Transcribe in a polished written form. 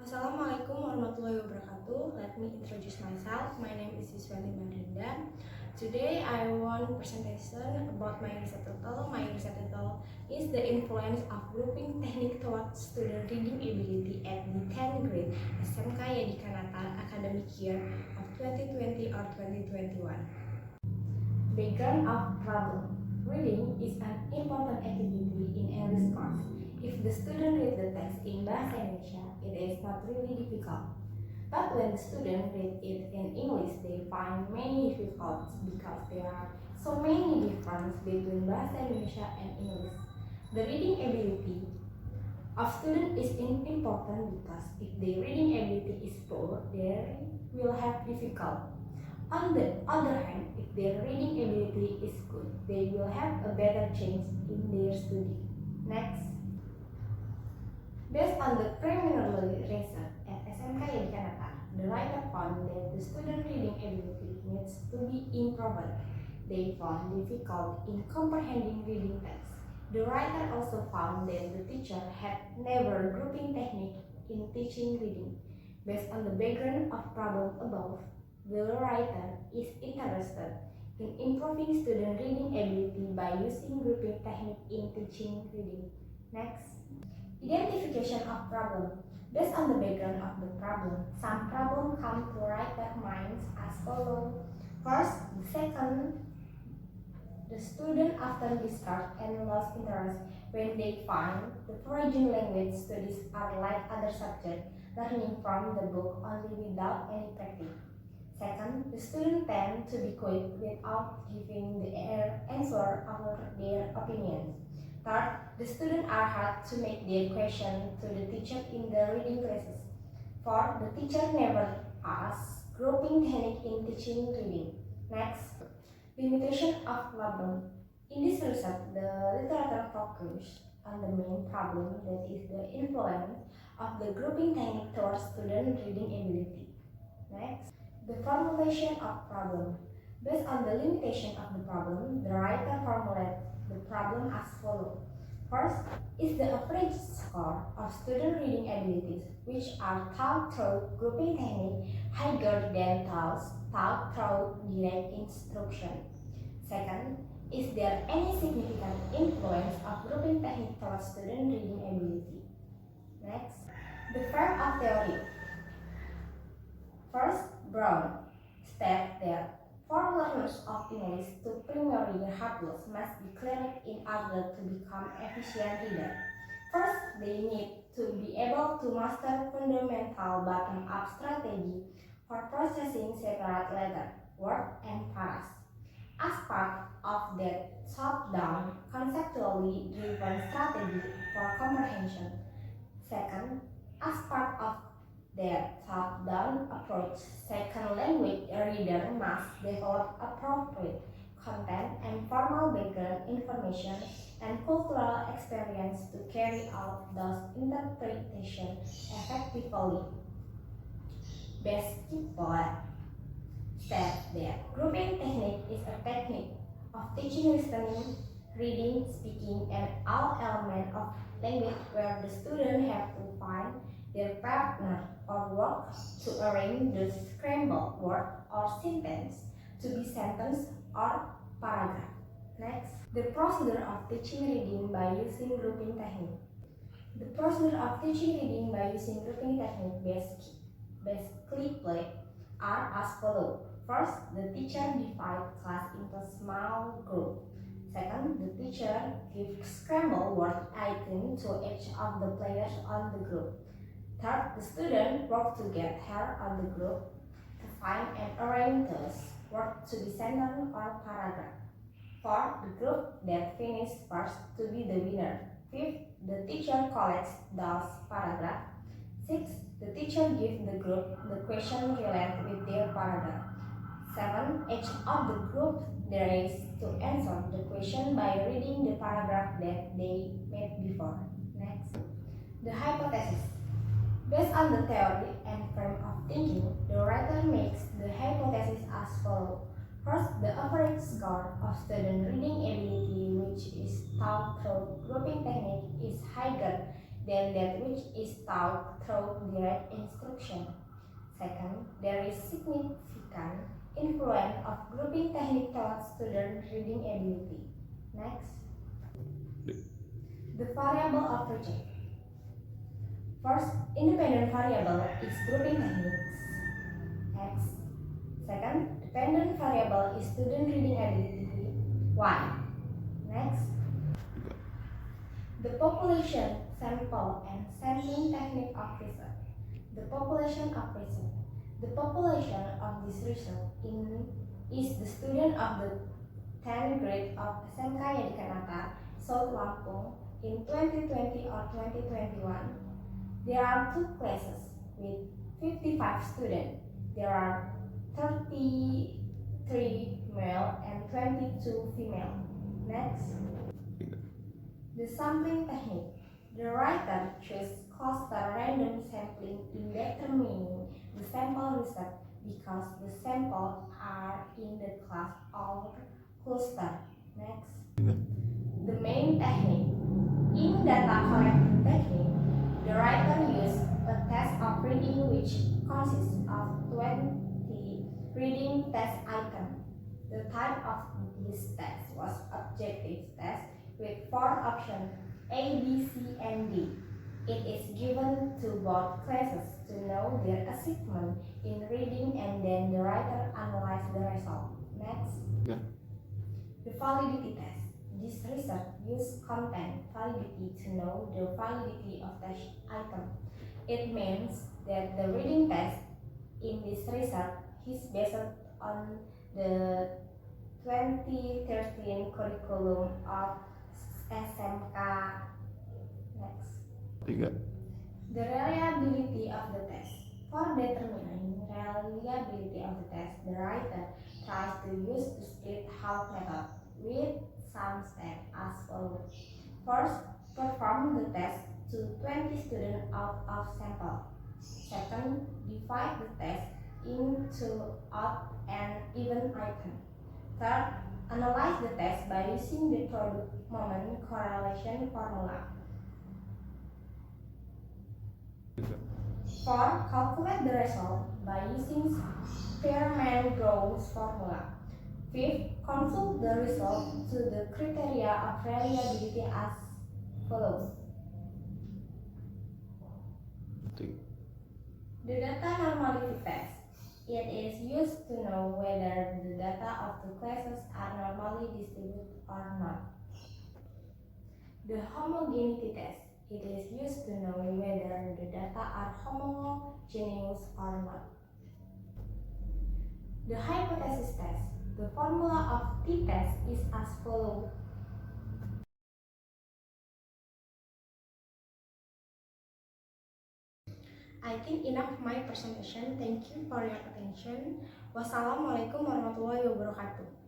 Assalamualaikum warahmatullahi wabarakatuh. Let me introduce myself. My name is Yusvianti Merinda. Today I want presentation about my research title. My research title is the influence of grouping technique towards student reading ability at the 10th grade SMK Yadikanata academic year of 2020 or 2021. Background of problem. Reading is an important activity in English class. If the student reads the text in Bahasa Indonesia, it is not really difficult. But when the student read it in English, they find many difficulties because there are so many differences between Bahasa Indonesia and English. The reading ability of student is important because if their reading ability is poor, they will have difficulty. On the other hand, if their reading ability is good, they will have a better chance in their study. Next. Based on the preliminary research at SMK Yadikanata, the writer found that the student reading ability needs to be improved. They found difficult in comprehending reading text. The writer also found that the teacher had never grouping technique in teaching reading. Based on the background of problem above, the writer is interested in improving student reading ability by using grouping technique in teaching reading. Next. Identification of problem. Based on the background of the problem, some problems come to writer's mind as follows. First, the student often discard and lose interest when they find the foreign language studies are like other subjects, learning from the book only without any practice. Second, the students tend to be quick without giving the answer or their opinions. Third, the students are hard to make their question to the teacher in the reading classes. Fourth, the teacher never asks grouping technique in teaching reading. Next, limitation of problem. In this research, the literature focused on the main problem, that is the influence of the grouping technique towards student reading ability. Next, the formulation of problem. Based on the limitation of the problem, the writer formulates the problem as follows. First is the average score of student reading abilities, which are taught through grouping technique higher than those taught through direct instruction. Second, is there any significant influence of grouping technique towards student reading ability? Next, the form of theory. First, Brown states that for learners of English to primary hurdles must be cleared in order to become efficient readers. First, they need to be able to master fundamental bottom-up strategy for processing separate letters, words, and paras. As part of that top-down, conceptually driven strategy for comprehension. Second, as part of their top-down approach, second language reader must develop appropriate content and formal background information and cultural experience to carry out those interpretations effectively. Basketball said that grouping technique is a technique of teaching listening, reading, speaking, and all elements of language where the student have to find their partner or work to arrange the scrambled word or sentence to be sentence or paragraph. Next, the procedure of teaching reading by using grouping technique. The procedure of teaching reading by using grouping technique basically are as follows. First, the teacher divides class into small groups. Second, the teacher gives scrambled word items to each of the players on the group. Third, the students work together on the group to find and arrange those words to be sentence or paragraph. Fourth, the group that finishes first to be the winner. Fifth, the teacher collects those paragraphs. Sixth, the teacher gives the group the question related with their paragraph. 7. Each of the group there is to answer the question by reading the paragraph that they made before. Next, the hypothesis. Based on the theory and frame of thinking, the writer makes the hypothesis as follows. First, the average score of student reading ability, which is taught through grouping technique, is higher than that which is taught through direct instruction. Second, there is significant influence of grouping technique towards student reading ability. Next, the variable of project. First, independent variable is grouping techniques. X. Second, dependent variable is student reading ability. Y. Next, the population, sample, and sampling technique of research. The population of research. The population of this research is the student of the 10th grade of SMK Yadikanata, South Lampung in 2020 or 2021. There are two classes with 55 students. There are 33 male and 22 female. Next, the sampling technique. The writer chooses cluster random sampling in determining the sample result because the samples are in the class or cluster. Next, the main technique. In data collecting technique, the writer used a test of reading which consists of 20 reading test items. The type of this test was objective test with 4 options A, B, C, and D. It is given to both classes to know their achievement in reading and then the writer analyzes the result. Next, the validity test. This research uses content validity to know the validity of test item. It means that the reading test in this research is based on the 2013 curriculum of SMK. Next, the reliability of the test. For determining reliability of the test, the writer tries to use the split half method with some steps as follows. First, perform the test to 20 students out of sample. Second, divide the test into odd and even items. Third, analyze the test by using the product moment correlation formula. 4. Calculate the result by using Spearman-Gauss formula. 5th, consult the result to the criteria of reliability as follows. The data normality test. It is used to know whether the data of the classes are normally distributed or not. The homogeneity test. It is used to know whether the data are homogeneous or not. The hypothesis test. The formula of t-test is as follows. I think enough my presentation. Thank you for your attention. Wassalamualaikum warahmatullahi wabarakatuh.